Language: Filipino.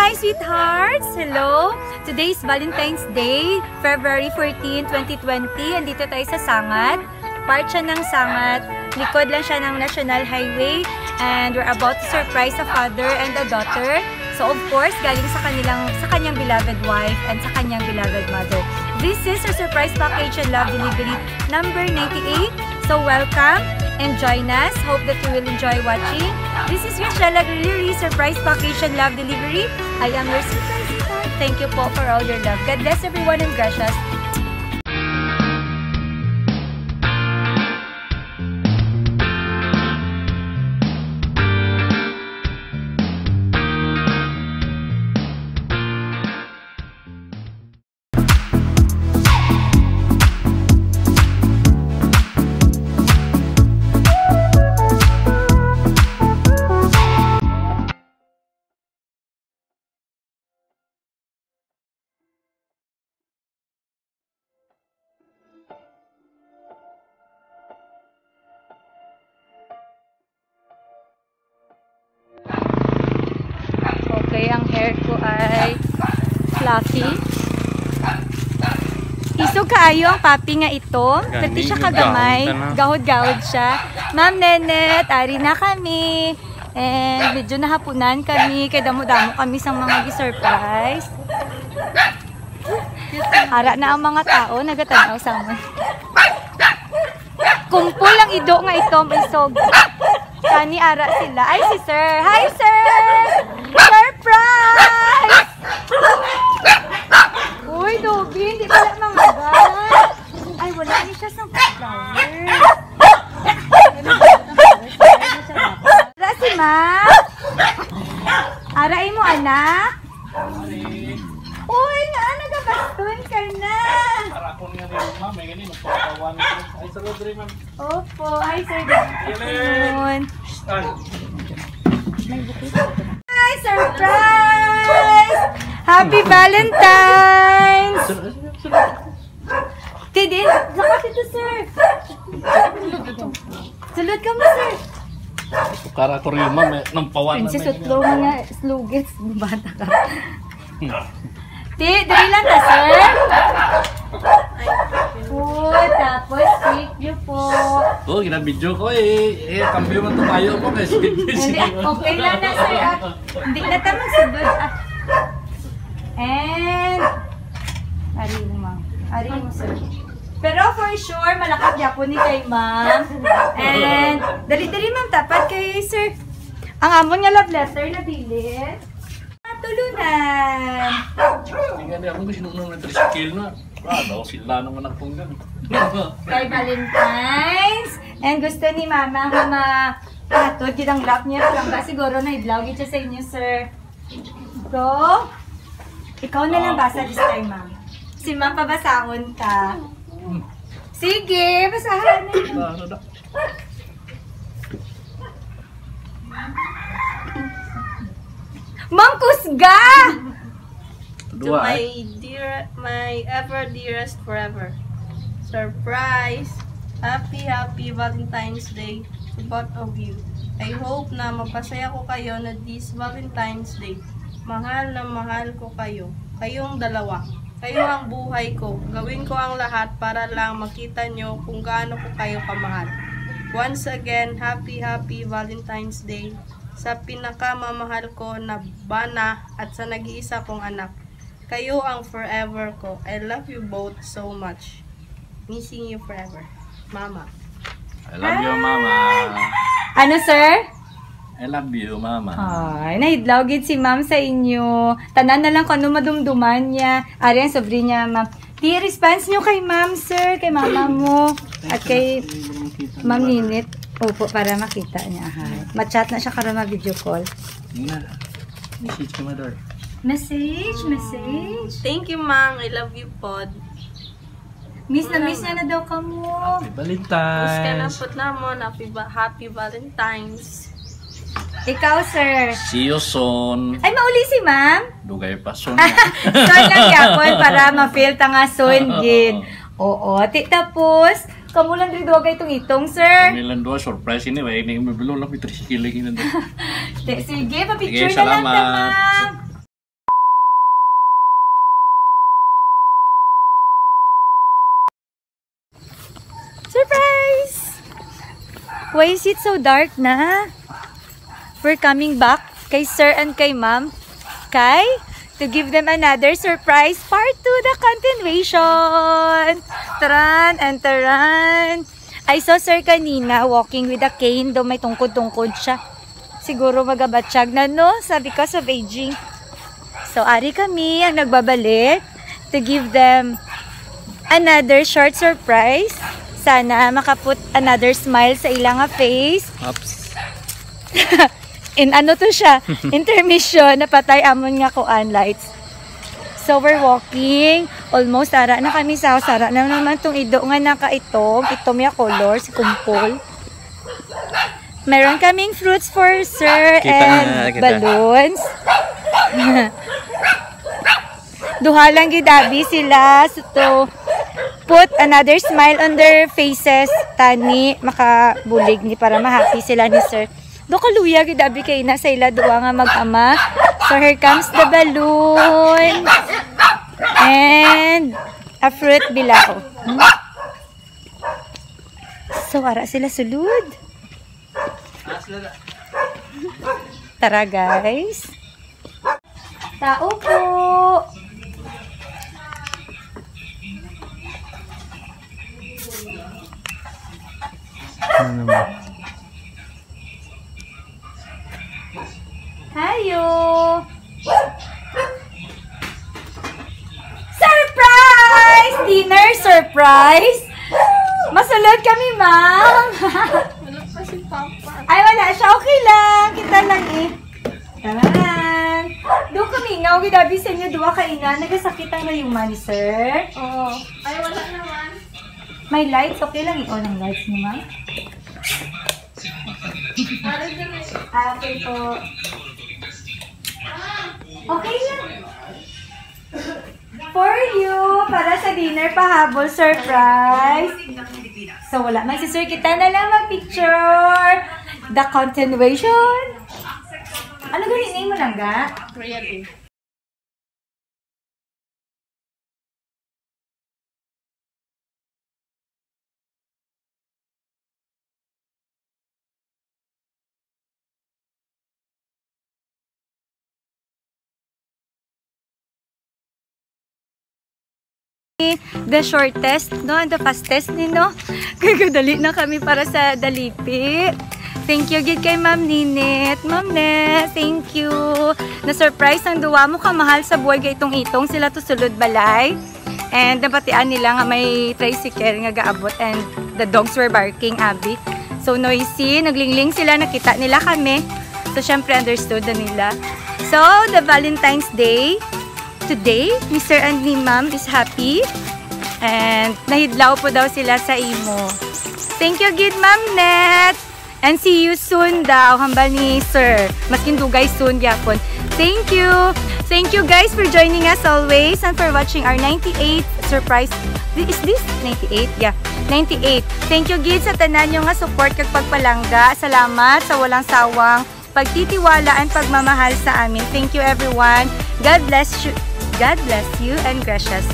my sweethearts! Hello! Today is Valentine's Day, February 14, 2020. Andito tayo sa Sangat. Part siya ng Sangat. Likod lang siya ng National Highway. And we're about to surprise a father and a daughter. So of course, galing sa kanyang beloved wife and sa kanyang beloved mother. This is our surprise package and love delivery number 98. So welcome and join us. Hope that you will enjoy watching. This is your Shella Grilleri surprise package and love delivery. I am your surprise sweetheart. Thank you po for all your love. God bless everyone and gracias. Okay, ang hair ko ay fluffy. Isog kaayo ang papi nga ito. Pati siya kagamay. Gahod-gahod siya. Ma'am Nenet, ari na kami. And medyo nahapunan kami. Kaya damo-damo kami sa mga gi-surprise. Hara na ang mga tao. Nagatanaw sa amin. Kumpul ang ido nga ito. Isog. Kani ara sila. Ay, si sir. Hi, sir! Surprise! Uy, Dobby, hindi pala mangagal. Ay, wala ni siya sa flower. Ara si Ma? Arain mo, anak? Uy, nagabaston ka na. Para ako nga rin, ma'am. May ganyan, magpapakawan. Ay, sir Rodri, ma'am. Opo, hi, sir. Good Hi, surprise! Happy Valentine's! Tidin, lakas ito, sir. Sulod ka mo, sir. Para ko rin, ma'am. Nampawan na. Princess, utlo nga, slugets. Bata ka. Dali lang ka, sir. Po, tapos thank you po. Oh, ginabidyo ko eh. Kambyo man tumayo po kasi. Okay lang na, sir. Hindi na tayo magsugod. And, ari mo, ma'am. Ari mo, sir. Pero for sure, malakad yapon ni kay ma'am. And, dali-dali ma'am, tapat kay sir. Ang amon nga love letter na bilis. Tulunan. Tingnan niya, ako sinunong na tricycle na. Daw sila naman ang punggan. Kay Valentine's. And gusto ni mama nga matod yun ang lap niya. Parang siguro na i-vlog siya sa inyo, sir. So, ikaw na lang basa this time, ma'am. Si ma'am pabasahon ka. Sige, basahan na. Ma'am Kusga! To my ever dearest forever. Surprise! Happy Valentine's Day to both of you. I hope na mapasaya ko kayo na this Valentine's Day. Mahal na mahal ko kayo. Kayong dalawa. Kayo ang buhay ko. Gawin ko ang lahat para lang makita nyo kung gaano ko kayo kamahal. Once again, happy Valentine's Day sa pinakamamahal ko na bana at sa nag-iisa kong anak. Kayo ang forever ko. I love you both so much. Missing you forever. Mama. I love you, mama. Ano, sir? I love you, mama. Ay, nahidlawgid si ma'am sa inyo. Tanan na lang kung ano madumduman niya. Ari ang sobre niya, ma'am. Di response niyo kay ma'am, sir. Kay mama mo. At kay ma'am Ninit. Opo, para makita niya. Ma-chat na siya karon ma-video call. Tingnan. Message ka, Mador. Message. Thank you, Mang. I love you, Pod. Miss na daw ka mo. Happy Valentine's. Miss ka na po namon. Happy Valentine's. Ikaw, sir. See you soon. Ay, mauli si ma'am. Dugay pa soon. Soon lang yapon para ma-feel ta nga soon, gid. Oo. Tapos, kamulan rin dogay itong sir. Kamilan doon, surprise ini. Ini may bilo lang, may tricycle lagi na doon. Sige, pa-picture Sige, na lang ta, salamat. ma'am. Why is it so dark na? We're coming back kay sir and kay ma'am. To give them another surprise part 2, the continuation. Taran and taran. I saw sir kanina walking with a cane, though may tungkod-tungkod siya. Siguro magabatsyag na, no? Because of aging. So, ari kami ang nagbabalik to give them another short surprise. Sana makaput another smile sa ilang face. Oops. In ano to siya? Intermission. Napatay amon nga kuan lights. So, we're walking. Almost, sara na kami sa house. Sara na naman itong ido nga nakaitog. Itom ya color, si kumpol. Meron kaming fruits for sir and balloons. Duha lang gidabi sila. So, to put another smile on their faces. Tani, makabulig ni para ma-happy sila ni sir. Do kaluya gidabi kay na sa ila duwa nga mag-ama. So here comes the balloon. And a fruit bilao. So ara sila sulod. Tara guys. Tao po. Hayo! Surprise! Dinner surprise! Masulod kami, ma'am! Wala pa si Papa. Ay, wala siya. Okay lang. Kita lang eh. Taran! Doon kami nga. Gidabi sa inyo, duwa kainan. Nagasakit ang rayuman ni sir. Oo. Ay, wala naman. May lights. Okay lang i-on ang lights niyo, ma'am. Okay po. Okay lang. For you, para sa dinner pahabol surprise. So wala, may sisir kita na lang mag-picture. The continuation. Ano ganin mo lang ga? Really? The shortest, no? And the fastest ni, no? Kagadali na kami para sa Dalipi. Thank you gid kay Ma'am Ninit. Ma'am Net, thank you. Na-surprise ang duwa mo kamahal sa buhay kay itong-itong sila to sulod balay. And napatian nila nga may tricycle nga gaabot and the dogs were barking, abi. So noisy, naglingling sila, nakita nila kami. So syempre understood na nila. So, the Valentine's Day. Today, Mr. and ni Ma'am is happy and nahidlaw po daw sila sa imo. Thank you gid Ma'am Net and see you soon daw hambal ni Sir. Maskin dugay soon gyapon. Thank you. Thank you guys for joining us always and for watching our 98th surprise. Is this 98? Yeah, 98. Thank you gid sa tanan nyo nga support kag pagpalangga. Salamat sa walang sawang pagtitiwala and pagmamahal sa amin. Thank you everyone. God bless you and gracious.